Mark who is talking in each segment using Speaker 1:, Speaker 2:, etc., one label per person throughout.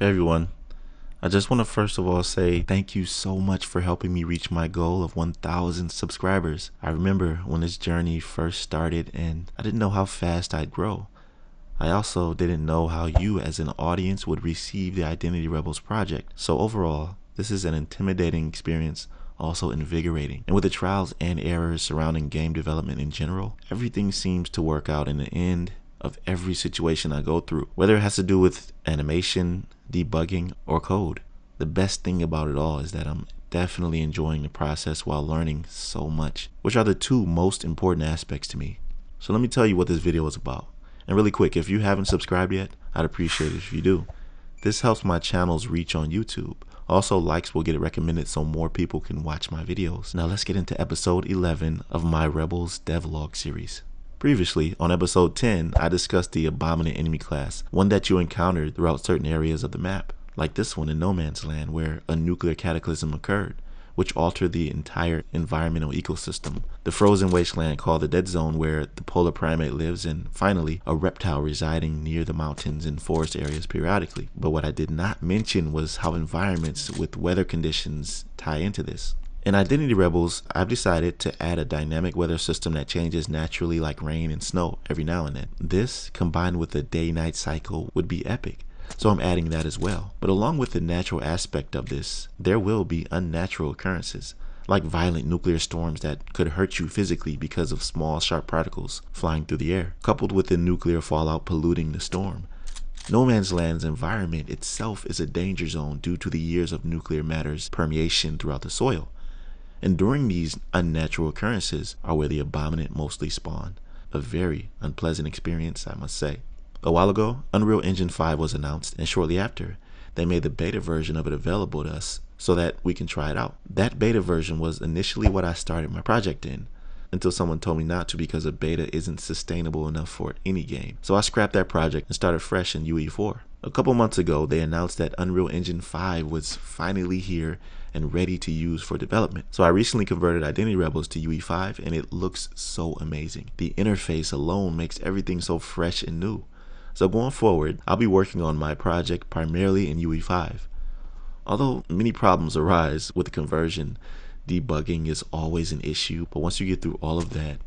Speaker 1: Hey everyone, I just want to first of all say thank you so much for helping me reach my goal of 1,000 subscribers. I remember when this journey first started and I didn't know how fast I'd grow. I also didn't know how you as an audience would receive the Identity Rebels project. So overall, this is an intimidating experience, also invigorating. And with the trials and errors surrounding game development in general, everything seems to work out in the end of every situation I go through, whether it has to do with animation, debugging, or code. The best thing about it all is that I'm definitely enjoying the process while learning so much, which are the two most important aspects to me. So let me tell you what this video is about. And really quick, if you haven't subscribed yet, I'd appreciate it if you do. This helps my channel's reach on YouTube. Also, likes will get it recommended so more people can watch my videos. Now let's get into episode 11 of my Rebels Devlog series. Previously, on episode 10, I discussed the abominant enemy class, one that you encountered throughout certain areas of the map, like this one in No Man's Land where a nuclear cataclysm occurred, which altered the entire environmental ecosystem, the frozen wasteland called the Dead Zone where the polar primate lives, and finally, a reptile residing near the mountains and forest areas periodically. But what I did not mention was how environments with weather conditions tie into this. In Identity Rebels, I've decided to add a dynamic weather system that changes naturally like rain and snow every now and then. This, combined with the day-night cycle, would be epic, so I'm adding that as well. But along with the natural aspect of this, there will be unnatural occurrences, like violent nuclear storms that could hurt you physically because of small, sharp particles flying through the air, coupled with the nuclear fallout polluting the storm. No Man's Land's environment itself is a danger zone due to the years of nuclear matter's permeation throughout the soil. And during these unnatural occurrences are where the abominant mostly spawn. A very unpleasant experience, I must say. A while ago, Unreal Engine 5 was announced, and shortly after, they made the beta version of it available to us so that we can try it out. That beta version was initially what I started my project in, until someone told me not to because a beta isn't sustainable enough for any game. So I scrapped that project and started fresh in UE4. A couple months ago, they announced that Unreal Engine 5 was finally here and ready to use for development. So I recently converted Identity Rebels to UE5 and it looks so amazing. The interface alone makes everything so fresh and new. So going forward, I'll be working on my project primarily in UE5. Although many problems arise with the conversion, debugging is always an issue, but once you get through all of that,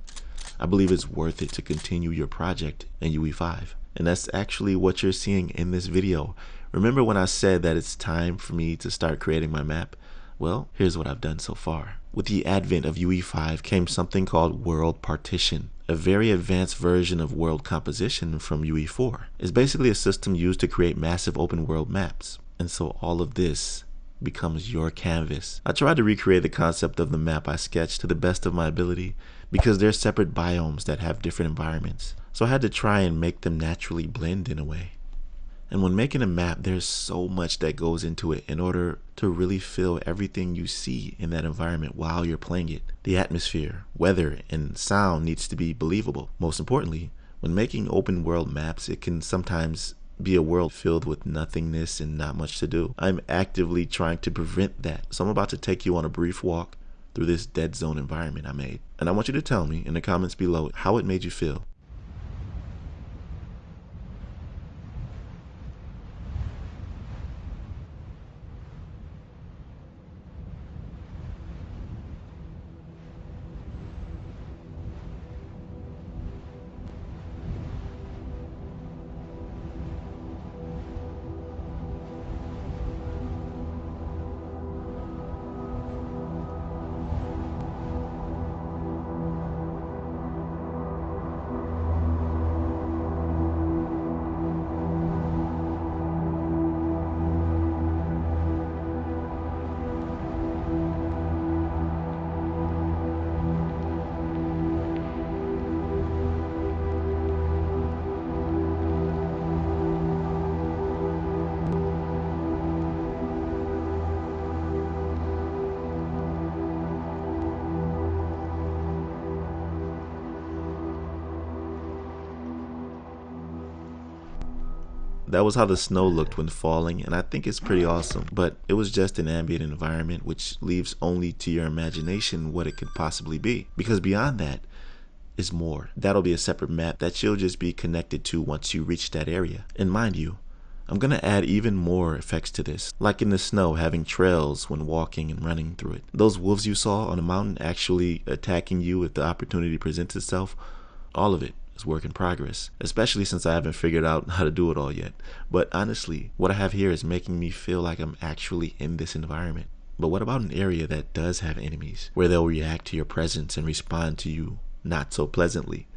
Speaker 1: I believe it's worth it to continue your project in UE5. And that's actually what you're seeing in this video. Remember when I said that it's time for me to start creating my map? Well, here's what I've done so far. With the advent of UE5 came something called World Partition, a very advanced version of world composition from UE4. It's basically a system used to create massive open world maps. And so all of this becomes your canvas. I tried to recreate the concept of the map I sketched to the best of my ability because they're separate biomes that have different environments. So I had to try and make them naturally blend in a way. And when making a map, there's so much that goes into it in order to really feel everything you see in that environment while you're playing it. The atmosphere, weather, and sound needs to be believable. Most importantly, when making open world maps, it can sometimes be a world filled with nothingness and not much to do. I'm actively trying to prevent that. So I'm about to take you on a brief walk through this dead zone environment I made. And I want you to tell me in the comments below how it made you feel. That was how the snow looked when falling, and I think it's pretty awesome. But it was just an ambient environment, which leaves only to your imagination what it could possibly be. Because beyond that is more. That'll be a separate map that you'll just be connected to once you reach that area. And mind you, I'm gonna add even more effects to this, like in the snow having trails when walking and running through it. Those wolves you saw on the mountain actually attacking you if the opportunity presents itself, all of it is work in progress, especially since I haven't figured out how to do it all yet. But honestly, what I have here is making me feel like I'm actually in this environment. But what about an area that does have enemies, where they'll react to your presence and respond to you not so pleasantly?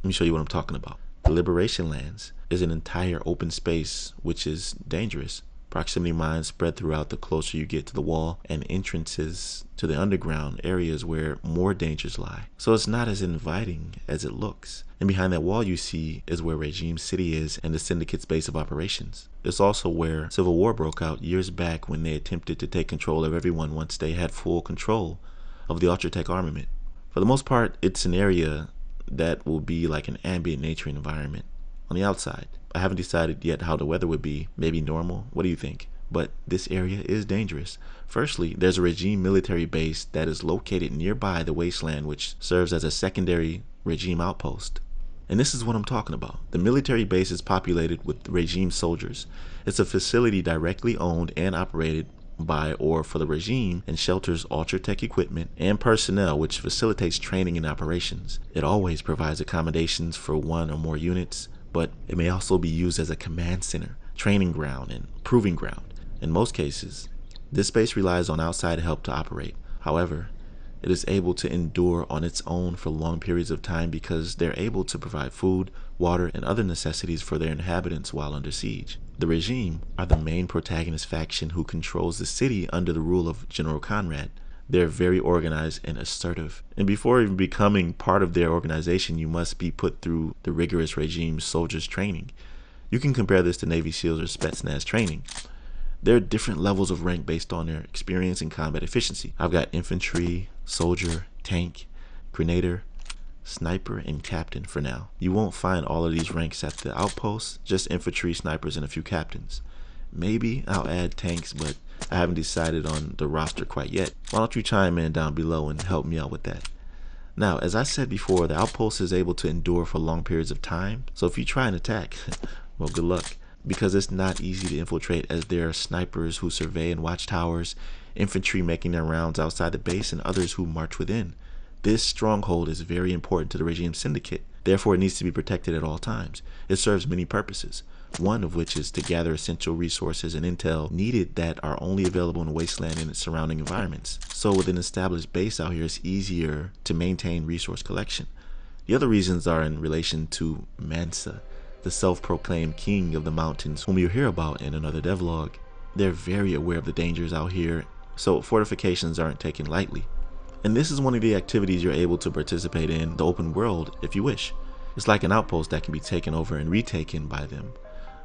Speaker 1: Let me show you what I'm talking about. The Liberation Lands is an entire open space which is dangerous. Proximity mines spread throughout the closer you get to the wall, and entrances to the underground areas where more dangers lie. So it's not as inviting as it looks. And behind that wall you see is where Regime City is and the Syndicate's base of operations. It's also where Civil War broke out years back when they attempted to take control of everyone once they had full control of the Ultratech armament. For the most part, it's an area that will be like an ambient nature environment on the outside. I haven't decided yet how the weather would be, maybe normal. What do you think? But this area is dangerous. Firstly, there's a regime military base that is located nearby the wasteland, which serves as a secondary regime outpost. And this is what I'm talking about. The military base is populated with regime soldiers. It's a facility directly owned and operated by or for the regime, and shelters Ultratech equipment and personnel, which facilitates training and operations. It always provides accommodations for one or more units, but it may also be used as a command center, training ground, and proving ground. In most cases, this space relies on outside help to operate. However, it is able to endure on its own for long periods of time because they're able to provide food, water, and other necessities for their inhabitants while under siege. The regime are the main protagonist faction who controls the city under the rule of General Conrad. They're very organized and assertive. And before even becoming part of their organization, you must be put through the rigorous regime soldiers training. You can compare this to Navy SEALs or Spetsnaz training. There are different levels of rank based on their experience and combat efficiency. I've got infantry, soldier, tank, grenader, sniper, and captain for now. You won't find all of these ranks at the outposts, just infantry, snipers, and a few captains. Maybe I'll add tanks, but I haven't decided on the roster quite yet. Why don't you chime in down below and help me out with that? Now, as I said before, the outpost is able to endure for long periods of time, so if you try and attack, well, good luck, because it's not easy to infiltrate, as there are snipers who survey and watch towers, infantry making their rounds outside the base, and others who march within. This stronghold is very important to the regime syndicate, therefore it needs to be protected at all times. It serves many purposes, one of which is to gather essential resources and intel needed that are only available in the wasteland and its surrounding environments. So with an established base out here, it's easier to maintain resource collection. The other reasons are in relation to Mansa, the self-proclaimed king of the mountains, whom you'll hear about in another devlog. They're very aware of the dangers out here, so fortifications aren't taken lightly. And this is one of the activities you're able to participate in the open world if you wish. It's like an outpost that can be taken over and retaken by them,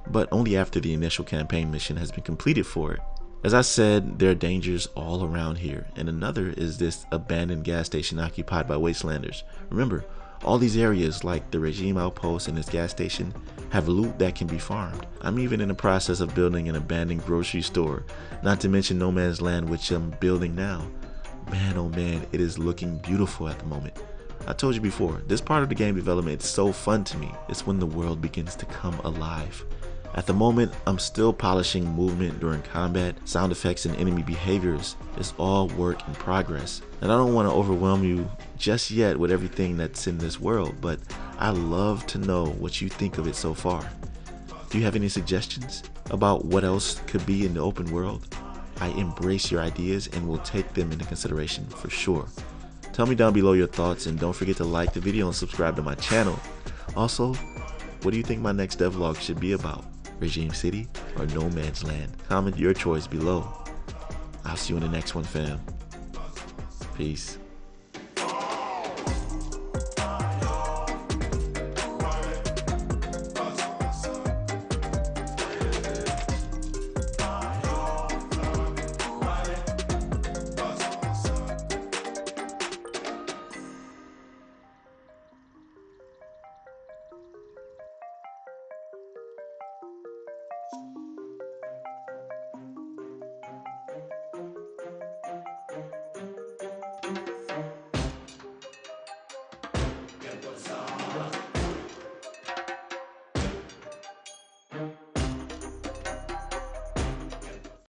Speaker 1: but only after the initial campaign mission has been completed for it. As I said, there are dangers all around here, and another is this abandoned gas station occupied by wastelanders. Remember, all these areas like the regime outpost and this gas station have loot that can be farmed. I'm even in the process of building an abandoned grocery store, not to mention no man's land, which I'm building now. Man, oh man, it is looking beautiful at the moment. I told you before, this part of the game development is so fun to me. It's when the world begins to come alive. At the moment, I'm still polishing movement during combat, sound effects, and enemy behaviors. It's all work in progress. And I don't want to overwhelm you just yet with everything that's in this world, but I love to know what you think of it so far. Do you have any suggestions about what else could be in the open world? I embrace your ideas and will take them into consideration for sure. Tell me down below your thoughts, and don't forget to like the video and subscribe to my channel. Also, what do you think my next devlog should be about? Regime City or No Man's Land? Comment your choice below. I'll see you in the next one, fam. Peace.